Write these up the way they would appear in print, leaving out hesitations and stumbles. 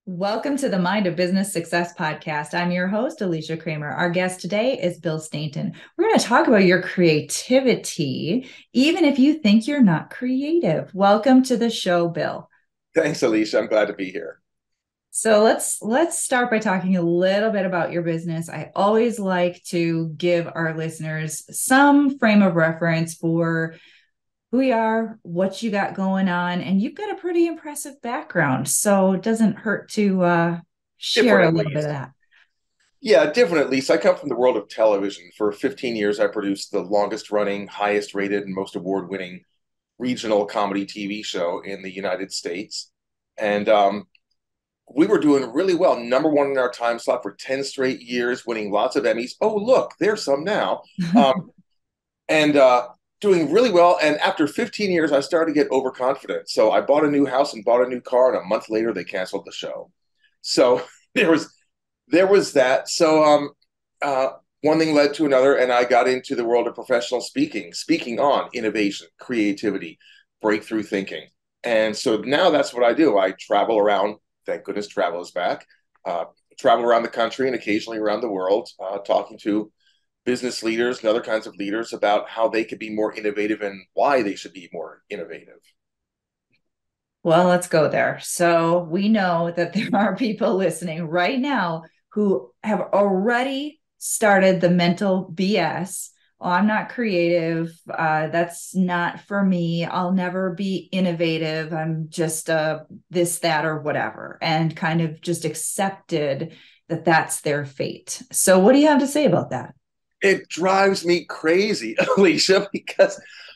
Welcome to the Mind of Business Success podcast. I'm your host, Alicia Cramer. Our guest today is Bill Stainton. We're going to talk about your creativity, even if you think you're not creative. Welcome to the show, Bill. Thanks, Alicia. I'm glad to be here. So let's start by talking a little bit about your business. I always like to give our listeners some frame of reference for who you are, what you got going on, and you've got a pretty impressive background. So it doesn't hurt to share Different a at little bit of least. that. Yeah, different at least. I come from the world of television. For 15 years, I produced the longest running, highest rated, and most award winning regional comedy TV show in the United States. And we were doing really well. Number one in our time slot for 10 straight years, winning lots of Emmys. Oh, look, there's some now. Um, and doing really well. And after 15 years, I started to get overconfident. So I bought a new house and bought a new car. And a month later, they canceled the show. So there was that. So one thing led to another, and I got into the world of professional speaking on innovation, creativity, breakthrough thinking. And so now that's what I do. I travel around. Thank goodness travel is back. Uh, Travel around the country and occasionally around the world, talking to business leaders and other kinds of leaders about how they could be more innovative and why they should be more innovative. Well, let's go there. So we know that there are people listening right now who have already started the mental BS. Oh, I'm not creative. That's not for me. I'll never be innovative. I'm just this, that, or whatever, and kind of just accepted that that's their fate. So, what do you have to say about that? It drives me crazy, Alicia,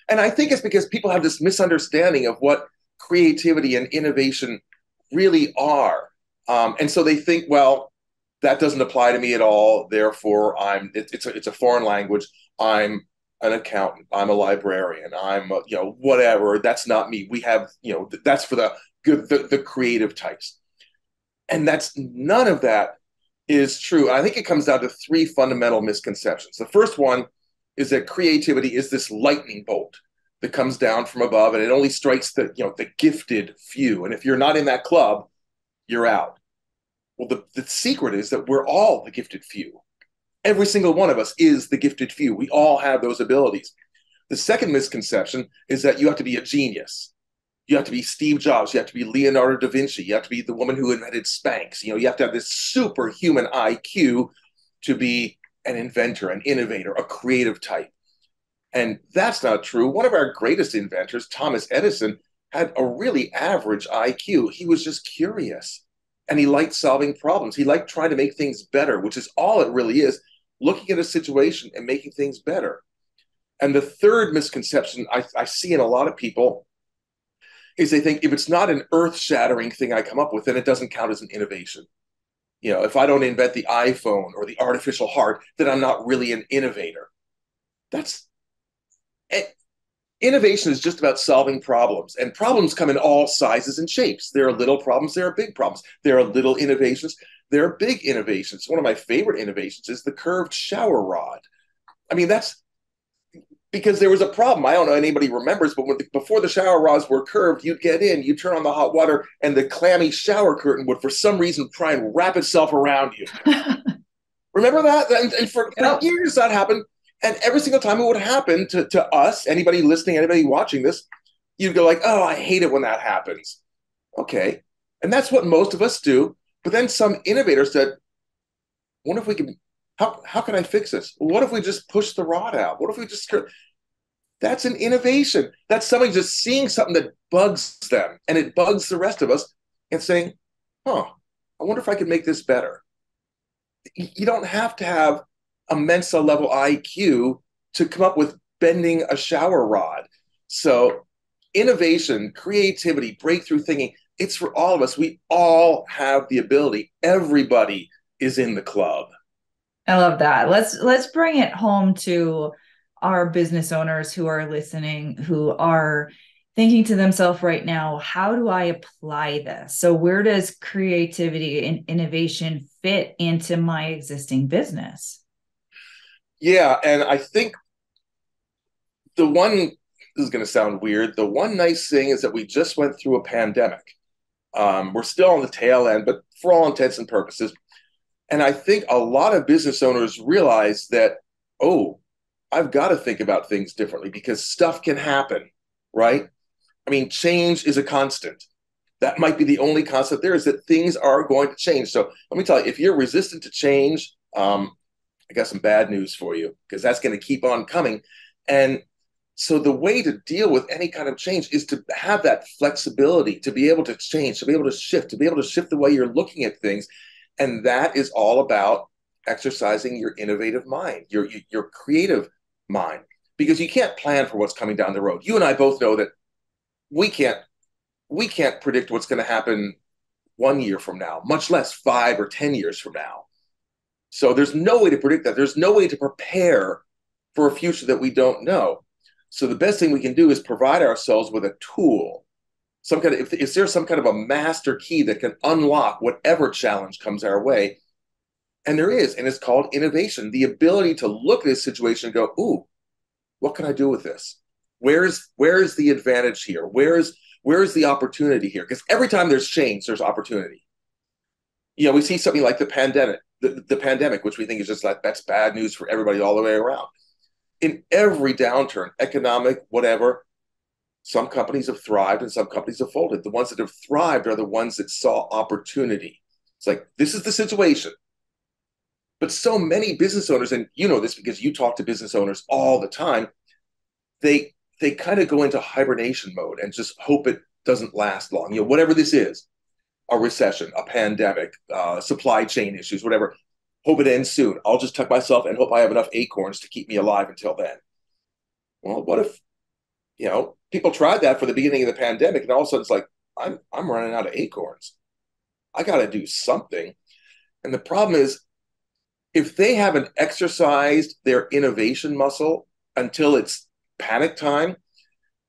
and I think it's because people have this misunderstanding of what creativity and innovation really are. And so they think, well, that doesn't apply to me at all. Therefore, it's a foreign language. I'm an accountant. I'm a librarian. Whatever. That's not me. We have, that's for the creative types. And that's none of that is true. I think it comes down to three fundamental misconceptions. The first one is that creativity is this lightning bolt that comes down from above and it only strikes the gifted few. And if you're not in that club, you're out. Well, the secret is that we're all the gifted few. Every single one of us is the gifted few. We all have those abilities. The second misconception is that you have to be a genius. You have to be Steve Jobs. You have to be Leonardo da Vinci. You have to be the woman who invented Spanx. You have to have this superhuman IQ to be an inventor, an innovator, a creative type. And that's not true. One of our greatest inventors, Thomas Edison, had a really average IQ. He was just curious and he liked solving problems. He liked trying to make things better, which is all it really is, looking at a situation and making things better. And the third misconception I see in a lot of people is they think if it's not an earth-shattering thing I come up with, then it doesn't count as an innovation. If I don't invent the iPhone or the artificial heart, then I'm not really an innovator. That's eh, Innovation is just about solving problems, and problems come in all sizes and shapes. There are little problems, there are big problems. There are little innovations, there are big innovations. One of my favorite innovations is the curved shower rod. I mean, that's because there was a problem. I don't know if anybody remembers, but before the shower rods were curved, you'd get in, you turn on the hot water, and the clammy shower curtain would, for some reason, try and wrap itself around you. Remember that? And for Yep. years that happened. And every single time it would happen to us, anybody listening, anybody watching this, you'd go like, oh, I hate it when that happens. Okay. And that's what most of us do. But then some innovator said, what if we can, how can I fix this? What if we just push the rod out? What if we just, that's an innovation. That's somebody just seeing something that bugs them and it bugs the rest of us and saying, huh, I wonder if I could make this better. You don't have to have a Mensa level IQ to come up with bending a shower rod. So, innovation, creativity, breakthrough thinking, it's for all of us. We all have the ability. Everybody is in the club. I love that. Let's bring it home to our business owners who are listening, who are thinking to themselves right now, how do I apply this? So where does creativity and innovation fit into my existing business? Yeah. And I think the one, this is going to sound weird, the one nice thing is that we just went through a pandemic. We're still on the tail end, but for all intents and purposes. And I think a lot of business owners realize that, oh, I've got to think about things differently because stuff can happen, right? I mean, change is a constant. That might be the only constant there is that things are going to change. So let me tell you, if you're resistant to change, I got some bad news for you because that's going to keep on coming. And so the way to deal with any kind of change is to have that flexibility, to be able to change, to be able to shift, to be able to shift the way you're looking at things. And that is all about exercising your innovative mind, your creative mind, because you can't plan for what's coming down the road. You and I both know that we can't we can't predict what's going to happen 1 year from now, much less 5 or 10 years from now. So there's no way to predict that. There's no way to prepare for a future that we don't know. So the best thing we can do is provide ourselves with a tool, some kind of, if is there some kind of a master key that can unlock whatever challenge comes our way? And there is, and it's called innovation, the ability to look at this situation and go, ooh, what can I do with this? Where's the advantage here? Where's the opportunity here? Because every time there's change, there's opportunity. You know, we see something like the pandemic, which we think is just like that's bad news for everybody all the way around. In every downturn, economic, whatever, some companies have thrived and some companies have folded. The ones that have thrived are the ones that saw opportunity. It's like, this is the situation. But so many business owners, and you know this because you talk to business owners all the time, they kind of go into hibernation mode and just hope it doesn't last long. You know, whatever this is, a recession, a pandemic, supply chain issues, whatever. Hope it ends soon. I'll just tuck myself and hope I have enough acorns to keep me alive until then. Well, what if, you know, people tried that for the beginning of the pandemic and all of a sudden it's like, I'm running out of acorns. I got to do something. And the problem is, if they haven't exercised their innovation muscle until it's panic time,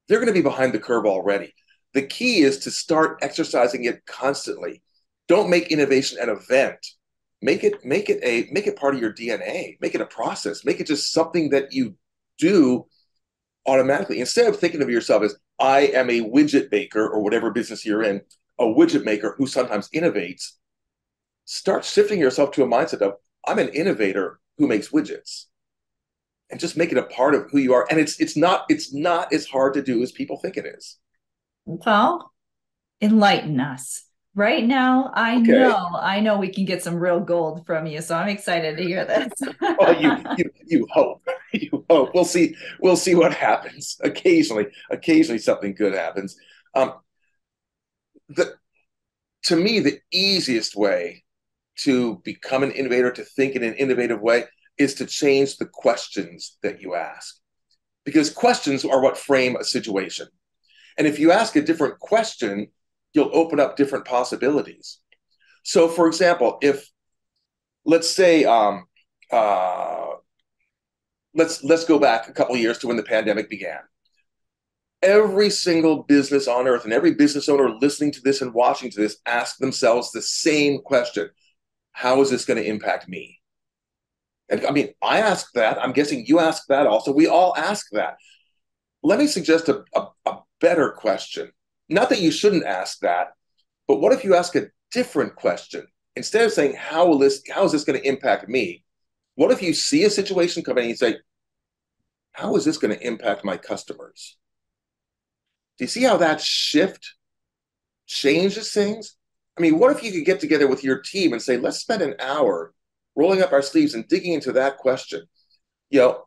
they're going to be behind the curve already. The key is to start exercising it constantly. Don't make innovation an event. Make it part of your DNA. Make it a process. Make it just something that you do automatically. Instead of thinking of yourself as I am a widget maker or whatever business you're in, a widget maker who sometimes innovates, start shifting yourself to a mindset of I'm an innovator who makes widgets. And just make it a part of who you are. And it's not as hard to do as people think it is. Well, enlighten us. Right now, Okay. I know we can get some real gold from you. So I'm excited to hear this. Well, you hope. You hope. We'll see what happens. Occasionally something good happens. Um, the to me, the easiest way to become an innovator, to think in an innovative way, is to change the questions that you ask. Because questions are what frame a situation. And if you ask a different question, you'll open up different possibilities. So, for example, if let's say let's go back a couple of years to when the pandemic began. Every single business on earth and every business owner listening to this and watching to this ask themselves the same question: how is this going to impact me? And I mean, I ask that. I'm guessing you ask that also. We all ask that. Let me suggest a better question. Not that you shouldn't ask that, but what if you ask a different question? Instead of saying, how is this going to impact me? What if you see a situation coming and you say, how is this going to impact my customers? Do you see how that shift changes things? I mean, what if you could get together with your team and say, let's spend an hour rolling up our sleeves and digging into that question? You know,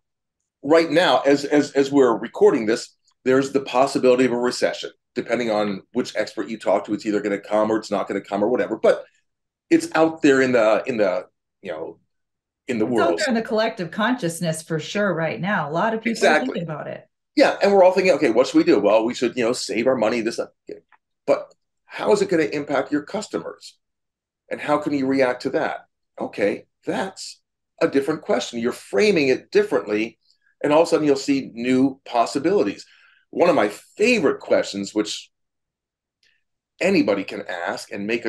right now, as we're recording this, there's the possibility of a recession. Depending on which expert you talk to, it's either going to come or it's not going to come or whatever. But it's out there in the you know in the It's out world. there in the collective consciousness for sure right now. A lot of people are Exactly. thinking about it. Yeah, and we're all thinking, okay, what should we do? Well, we should save our money. This, but how is it going to impact your customers? And how can you react to that? Okay, that's a different question. You're framing it differently, and all of a sudden you'll see new possibilities. One of my favorite questions, which anybody can ask and make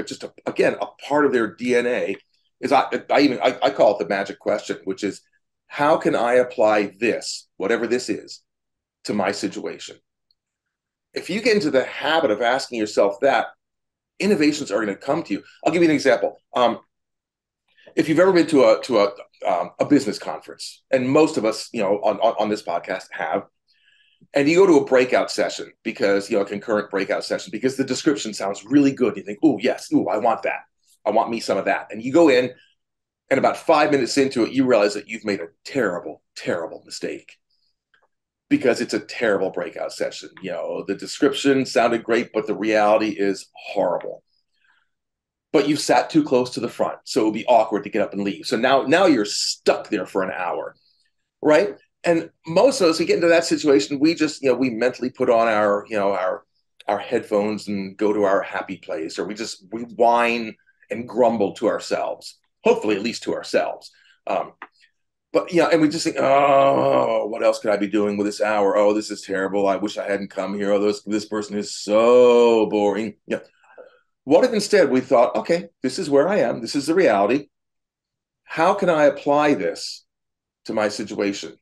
again a part of their DNA, is I call it the magic question, which is how can I apply this, whatever this is, to my situation? If you get into the habit of asking yourself that, innovations are going to come to you. I'll give you an example. If you've ever been to a business conference, and most of us, on this podcast have, and you go to a breakout session because, a concurrent breakout session, because the description sounds really good. You think, oh, yes, oh, I want that. I want me some of that. And you go in, and about 5 minutes into it, you realize that you've made a terrible, terrible mistake because it's a terrible breakout session. The description sounded great, but the reality is horrible. But you sat too close to the front, so it would be awkward to get up and leave. So now you're stuck there for an hour, right? And most of us, we get into that situation, we just, we mentally put on our headphones and go to our happy place, or we whine and grumble to ourselves, hopefully at least to ourselves. But and we just think, oh, what else could I be doing with this hour? Oh, this is terrible. I wish I hadn't come here. Oh, this person is so boring. Yeah. What if instead we thought, okay, this is where I am. This is the reality. How can I apply this to my situation?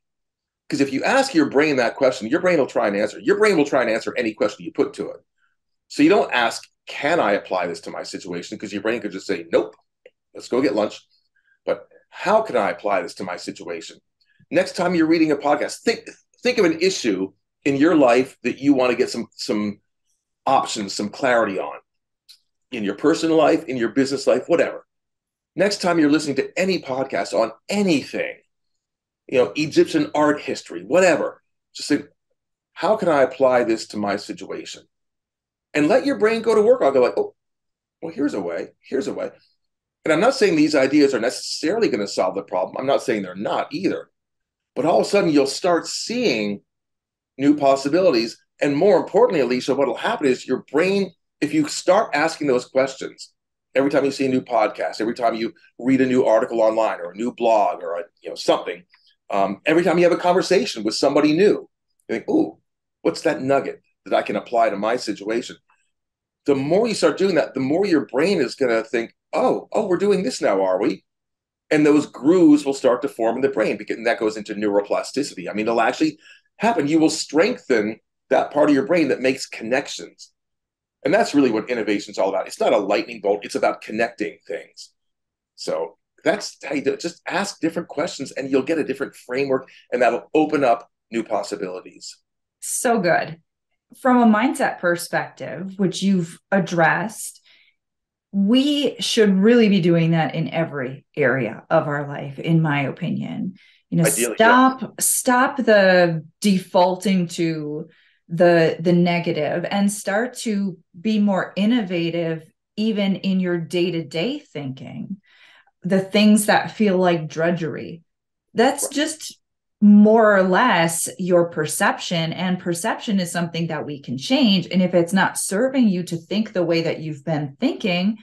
Because if you ask your brain that question, your brain will try and answer. Your brain will try and answer any question you put to it. So you don't ask, can I apply this to my situation? Because your brain could just say, nope, let's go get lunch. But how can I apply this to my situation? Next time you're reading a podcast, think of an issue in your life that you want to get some options, some clarity on. In your personal life, in your business life, whatever. Next time you're listening to any podcast on anything, Egyptian art history, whatever, just think, how can I apply this to my situation? And let your brain go to work. I'll go like, oh, well, here's a way. And I'm not saying these ideas are necessarily going to solve the problem. I'm not saying they're not either. But all of a sudden, you'll start seeing new possibilities. And more importantly, Alicia, what will happen is your brain, if you start asking those questions every time you see a new podcast, every time you read a new article online or a new blog or something, every time you have a conversation with somebody new, you think, ooh, what's that nugget that I can apply to my situation? The more you start doing that, the more your brain is going to think, oh, we're doing this now, are we? And those grooves will start to form in the brain, because that goes into neuroplasticity. I mean, it'll actually happen. You will strengthen that part of your brain that makes connections. And that's really what innovation is all about. It's not a lightning bolt. It's about connecting things. So that's how you do it. Just ask different questions and you'll get a different framework, and that'll open up new possibilities. So good. From a mindset perspective, which you've addressed, we should really be doing that in every area of our life, in my opinion. Ideally, stop the defaulting to the negative and start to be more innovative, even in your day-to-day thinking. The things that feel like drudgery, that's just more or less your perception, and perception is something that we can change. And if it's not serving you to think the way that you've been thinking,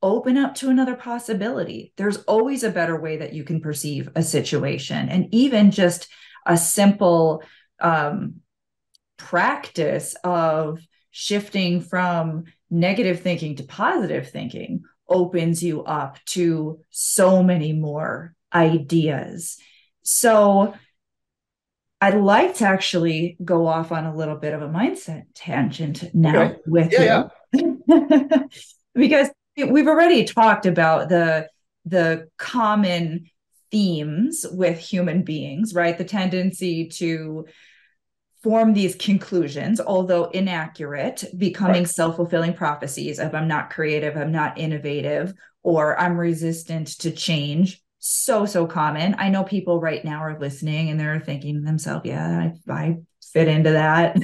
open up to another possibility. There's always a better way that you can perceive a situation. And even just a simple practice of shifting from negative thinking to positive thinking opens you up to so many more ideas. So I'd like to actually go off on a little bit of a mindset tangent now with you. Because we've already talked about the common themes with human beings, right? The tendency to form these conclusions, although inaccurate, becoming self-fulfilling prophecies of I'm not creative, I'm not innovative, or I'm resistant to change. So common. I know people right now are listening and they're thinking to themselves, yeah, I fit into that.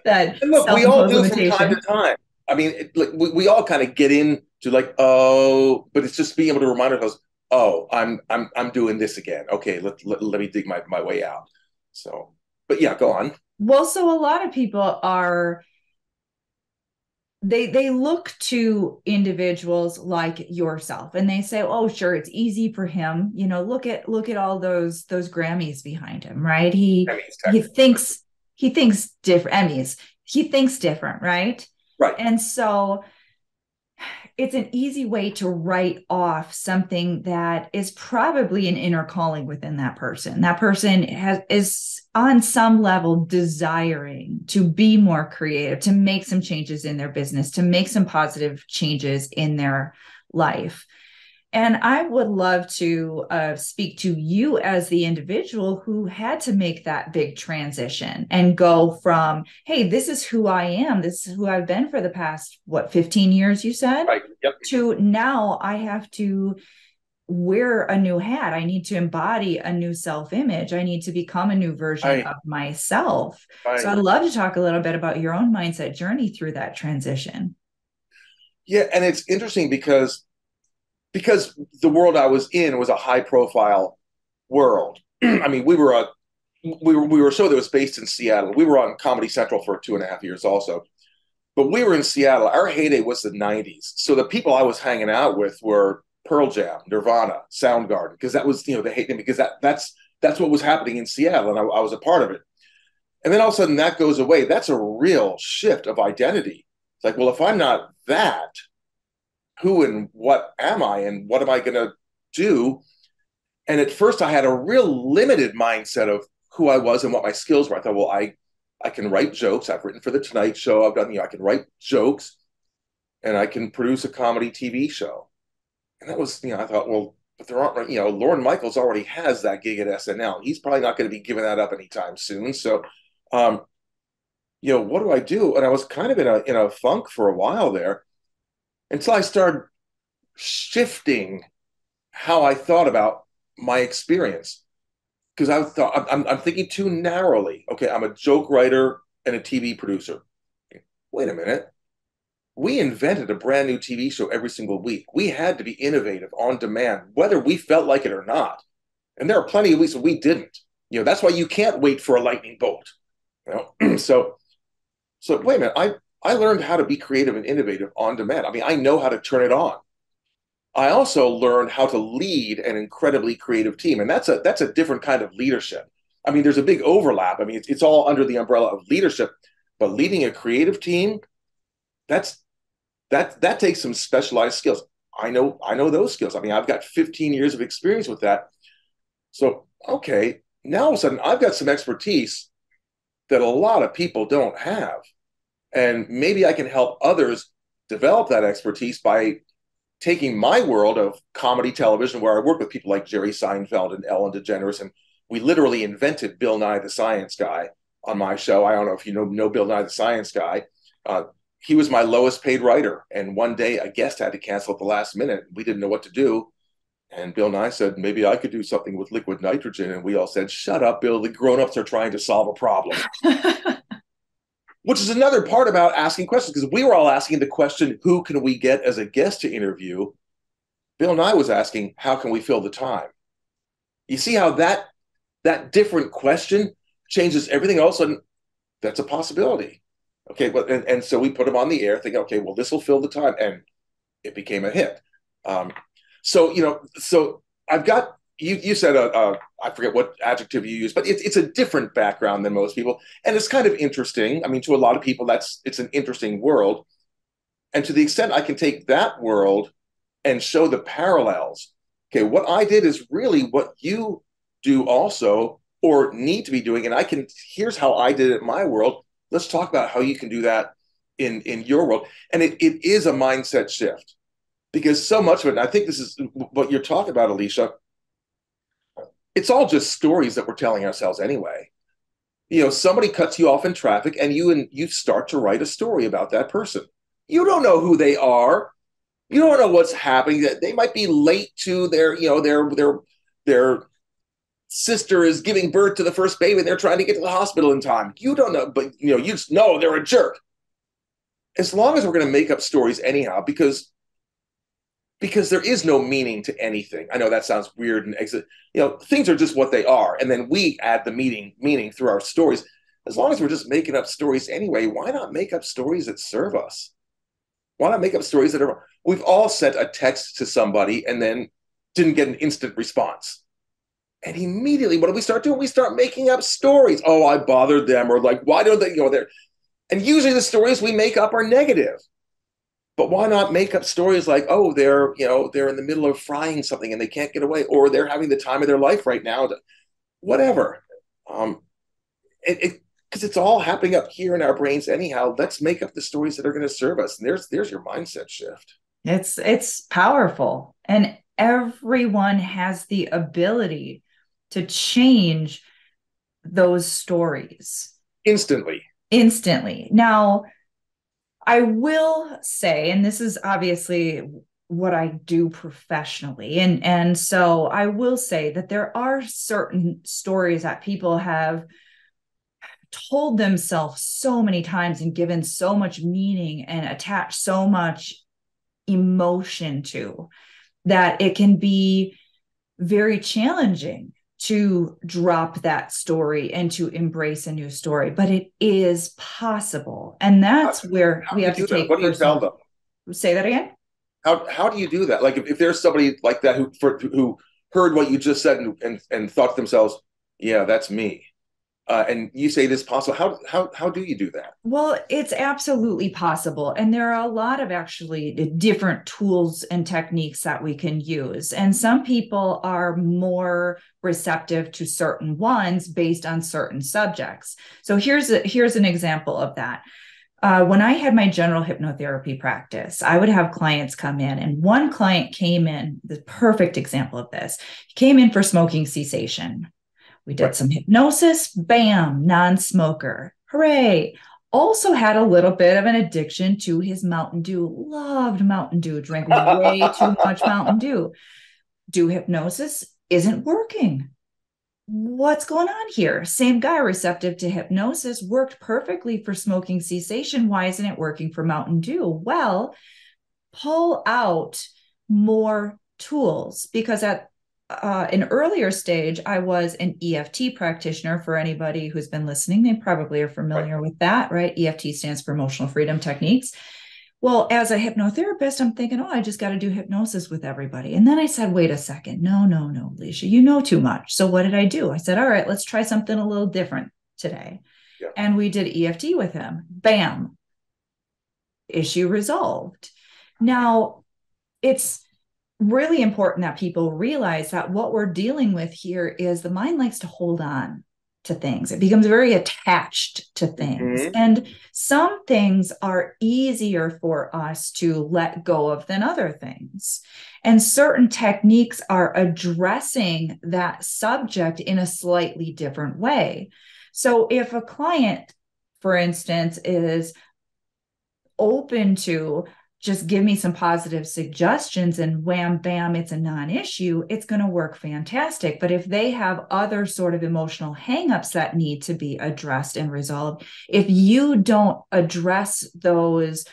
That and look, we all do from time to time. I mean, we all kind of get into like, oh, but it's just being able to remind ourselves, oh, I'm doing this again. Okay, let me dig my way out. So, but yeah, go on. Well, so a lot of people are, they look to individuals like yourself and they say, oh, sure, it's easy for him. Look at all those Grammys behind him, right? He thinks different. Emmys. He thinks different, right? Right. And so it's an easy way to write off something that is probably an inner calling within that person. That person is on some level desiring to be more creative, to make some changes in their business, to make some positive changes in their life. And I would love to speak to you as the individual who had to make that big transition and go from, hey, this is who I am. This is who I've been for the past, 15 years, you said? Right. Yep. To now I have to wear a new hat. I need to embody a new self-image. I need to become a new version Right. of myself. So Right. I'd love to talk a little bit about your own mindset journey through that transition. Yeah, and it's interesting because the world I was in was a high profile world. I mean, we were a show that was based in Seattle. We were on Comedy Central for 2.5 years also. But we were in Seattle. Our heyday was the 90s. So the people I was hanging out with were Pearl Jam, Nirvana, Soundgarden, because that was, the heyday, because that's what was happening in Seattle, and I was a part of it. And then all of a sudden that goes away. That's a real shift of identity. It's like, well, if I'm not that, who and what am I, and what am I going to do? And at first, I had a real limited mindset of who I was and what my skills were. I thought, well, I can write jokes. I've written for the Tonight Show. I've done, I can write jokes, and I can produce a comedy TV show. And that was, I thought, well, but there aren't, Lorne Michaels already has that gig at SNL. He's probably not going to be giving that up anytime soon. So, what do I do? And I was kind of in a funk for a while there until I started shifting how I thought about my experience. Because I thought I'm thinking too narrowly. Okay, I'm a joke writer and a TV producer. Wait a minute. We invented a brand new TV show every single week. We had to be innovative on demand, whether we felt like it or not. And there are plenty of weeks that we didn't. That's why you can't wait for a lightning bolt. So wait a minute. I learned how to be creative and innovative on demand. I mean, I know how to turn it on. I also learned how to lead an incredibly creative team, and that's a different kind of leadership. I mean, there's a big overlap. I mean, it's all under the umbrella of leadership, but leading a creative team, that takes some specialized skills. I know those skills. I mean, I've got 15 years of experience with that. So, okay, now all of a sudden I've got some expertise that a lot of people don't have. And maybe I can help others develop that expertise by taking my world of comedy television, where I work with people like Jerry Seinfeld and Ellen DeGeneres, and we literally invented Bill Nye the Science Guy on my show. I don't know if you know Bill Nye the Science Guy. He was my lowest paid writer, and one day a guest had to cancel at the last minute. We didn't know what to do, and Bill Nye said, maybe I could do something with liquid nitrogen, and we all said, shut up, Bill, the grown-ups are trying to solve a problem. Which is another part about asking questions, because we were all asking the question, who can we get as a guest to interview? Bill Nye was asking, how can we fill the time? You see how that different question changes everything. All of a sudden, that's a possibility. Okay, but and so we put him on the air, thinking, okay, well, this will fill the time, and it became a hit. So I've got you said I forget what adjective you used, but it's a different background than most people, and it's kind of interesting. I mean, to a lot of people, it's an interesting world, and to the extent I can take that world and show the parallels. Okay, what I did is really what you do also, or need to be doing, and here's how I did it in my world. Let's talk about how you can do that in your world, and it is a mindset shift, because so much of it, and I think this is what you're talking about, Alicia. It's all just stories that we're telling ourselves anyway. Somebody cuts you off in traffic, and you start to write a story about that person. You don't know who they are. You don't know what's happening. They might be late to their sister is giving birth to the first baby, and they're trying to get to the hospital in time. You don't know, but you just know they're a jerk. As long as we're going to make up stories anyhow, because there is no meaning to anything. I know that sounds weird and things are just what they are, and then we add the meaning through our stories. As long as we're just making up stories anyway, why not make up stories that serve us? Why not make up stories that are? We've all sent a text to somebody and then didn't get an instant response, and immediately what do we start doing? We start making up stories. Oh, I bothered them, or like, why don't they? They're, and usually the stories we make up are negative. But why not make up stories like, oh, they're in the middle of frying something and they can't get away, or they're having the time of their life right now, whatever. Um, it because it's all happening up here in our brains anyhow. Let's make up the stories that are going to serve us. And there's your mindset shift. It's powerful. And everyone has the ability to change those stories Instantly. instantly. Now, I will say, and this is obviously what I do professionally, and so I will say that there are certain stories that people have told themselves so many times and given so much meaning and attached so much emotion to, that it can be very challenging to drop that story and to embrace a new story, but it is possible. And How, that's where how we do you have to do that? take What do you tell personal. them? Say that again. How do you do that? Like if there's somebody like that who heard what you just said and thought to themselves, yeah, that's me. And you say this possible. How do you do that? Well, it's absolutely possible. And there are a lot of actually different tools and techniques that we can use. And some people are more receptive to certain ones based on certain subjects. So here's an example of that. When I had my general hypnotherapy practice, I would have clients come in, and one client came in, the perfect example of this, he came in for smoking cessation. We did Right. some hypnosis, bam, non-smoker. Hooray. Also had a little bit of an addiction to his Mountain Dew, loved Mountain Dew, drank way too much Mountain Dew. Do hypnosis, isn't working. What's going on here? Same guy, receptive to hypnosis, worked perfectly for smoking cessation. Why isn't it working for Mountain Dew? Well, pull out more tools, because at an earlier stage, I was an EFT practitioner. For anybody who's been listening, they probably are Right. familiar with that, right? EFT stands for emotional freedom techniques. Well, as a hypnotherapist, I'm thinking, oh, I just got to do hypnosis with everybody. And then I said, wait a second. No, no, no, Alicia, you know too much. So what did I do? I said, all right, let's try something a little different today. Yeah. And we did EFT with him. Bam, issue resolved. Now, it's really important that people realize that what we're dealing with here is the mind likes to hold on to things. It becomes very attached to things. Mm-hmm. And some things are easier for us to let go of than other things. And certain techniques are addressing that subject in a slightly different way. So if a client, for instance, is open to just give me some positive suggestions and wham, bam, it's a non-issue, it's going to work fantastic. But if they have other sort of emotional hangups that need to be addressed and resolved, if you don't address those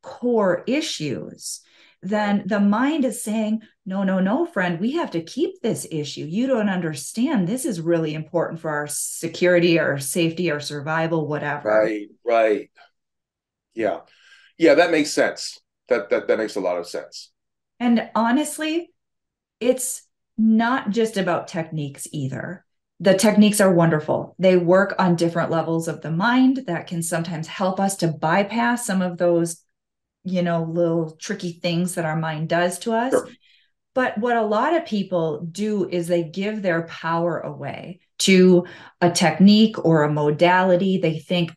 core issues, then the mind is saying, no, no, no, friend, we have to keep this issue. You don't understand. This is really important for our security, our safety, our survival, whatever. Right. Right. Yeah. Yeah. That makes sense. That makes a lot of sense. And honestly, it's not just about techniques either. The techniques are wonderful. They work on different levels of the mind that can sometimes help us to bypass some of those, little tricky things that our mind does to us. Sure. But what a lot of people do is they give their power away to a technique or a modality. They think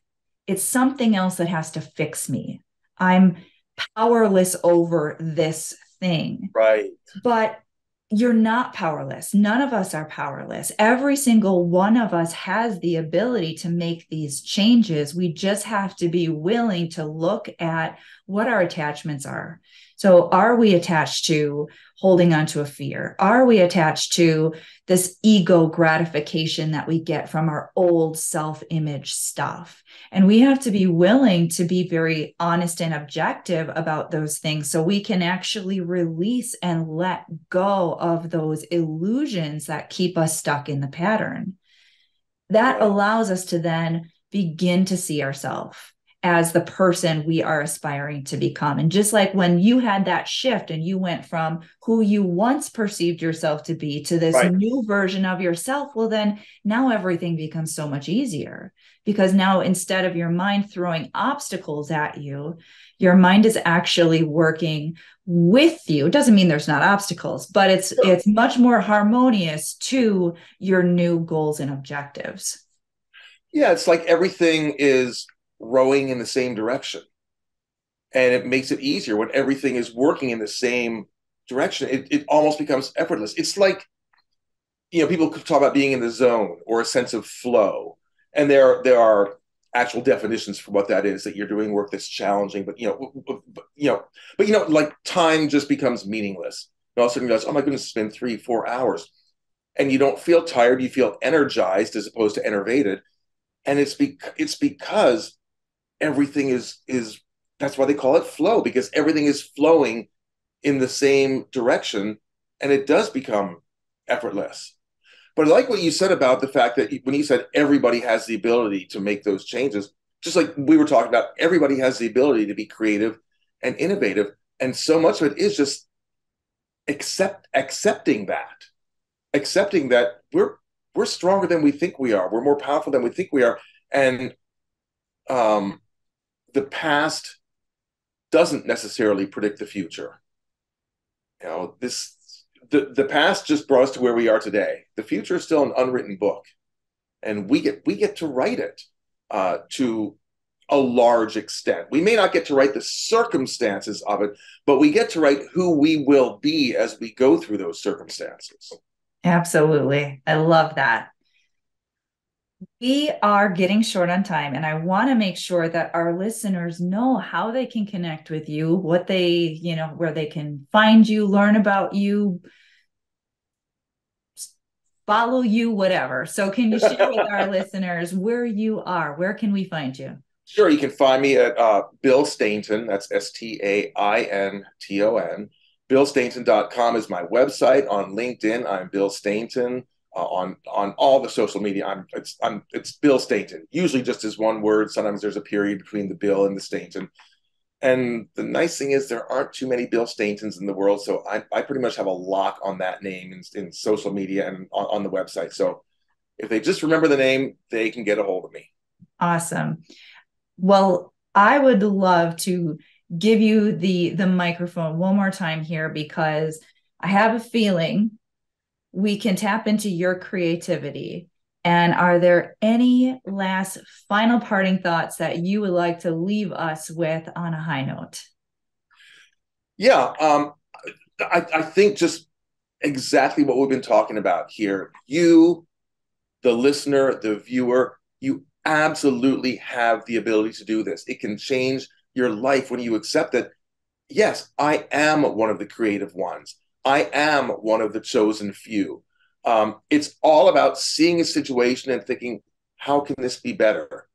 it's something else that has to fix me. I'm powerless over this thing. Right. But you're not powerless. None of us are powerless. Every single one of us has the ability to make these changes. We just have to be willing to look at what our attachments are. So, are we attached to holding on to a fear? Are we attached to this ego gratification that we get from our old self-image stuff? And we have to be willing to be very honest and objective about those things so we can actually release and let go of those illusions that keep us stuck in the pattern. That Right. allows us to then begin to see ourselves as the person we are aspiring to become. And just like when you had that shift and you went from who you once perceived yourself to be to this Right. new version of yourself, well, then now everything becomes so much easier, because now instead of your mind throwing obstacles at you, your mind is actually working with you. It doesn't mean there's not obstacles, but it's much more harmonious to your new goals and objectives. Yeah, it's like everything is rowing in the same direction. And it makes it easier when everything is working in the same direction. It almost becomes effortless. It's like, people could talk about being in the zone or a sense of flow. And there are actual definitions for what that is, that you're doing work that's challenging, but like time just becomes meaningless. And all of a sudden you realize, oh my goodness, it's been 3, 4 hours. And you don't feel tired, you feel energized as opposed to enervated. And it's because everything is that's why they call it flow, because everything is flowing in the same direction, and it does become effortless. But I like what you said about the fact that when you said everybody has the ability to make those changes, just like we were talking about, everybody has the ability to be creative and innovative. And so much of it is just accepting that we're stronger than we think we are. We're more powerful than we think we are. And um, the past doesn't necessarily predict the future. The past just brought us to where we are today. The future is still an unwritten book, and we get to write it to a large extent. We may not get to write the circumstances of it, but we get to write who we will be as we go through those circumstances. Absolutely. I love that. We are getting short on time, and I want to make sure that our listeners know how they can connect with you, what where they can find you, learn about you, follow you, whatever. So can you share with our listeners where you are? Where can we find you? Sure, you can find me at Bill Stainton. That's Stainton. BillStainton.com is my website. On LinkedIn, I'm Bill Stainton. On all the social media, it's Bill Stainton. Usually just as one word. Sometimes there's a period between the Bill and the Stainton. And the nice thing is there aren't too many Bill Staintons in the world, so I pretty much have a lock on that name in social media and on the website. So if they just remember the name, they can get a hold of me. Awesome. Well, I would love to give you the microphone one more time here, because I have a feeling we can tap into your creativity. And are there any last final parting thoughts that you would like to leave us with on a high note? Yeah, I think just exactly what we've been talking about here. You, the listener, the viewer, you absolutely have the ability to do this. It can change your life when you accept that, yes, I am one of the creative ones. I am one of the chosen few. It's all about seeing a situation and thinking, how can this be better?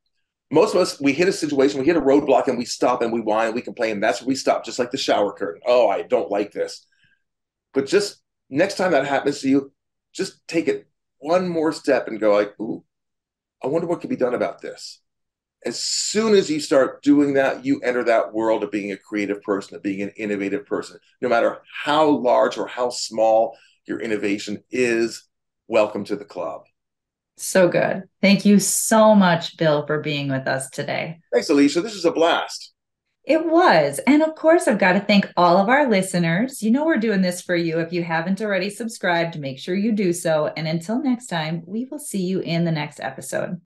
Most of us, we hit a situation, we hit a roadblock, and we stop and we whine and we complain. And that's where we stop, just like the shower curtain. Oh, I don't like this. But just next time that happens to you, just take it one more step and go like, ooh, I wonder what could be done about this. As soon as you start doing that, you enter that world of being a creative person, of being an innovative person. No matter how large or how small your innovation is, welcome to the club. So good. Thank you so much, Bill, for being with us today. Thanks, Alicia. This is a blast. It was. And of course, I've got to thank all of our listeners. You know, we're doing this for you. If you haven't already subscribed, make sure you do so. And until next time, we will see you in the next episode.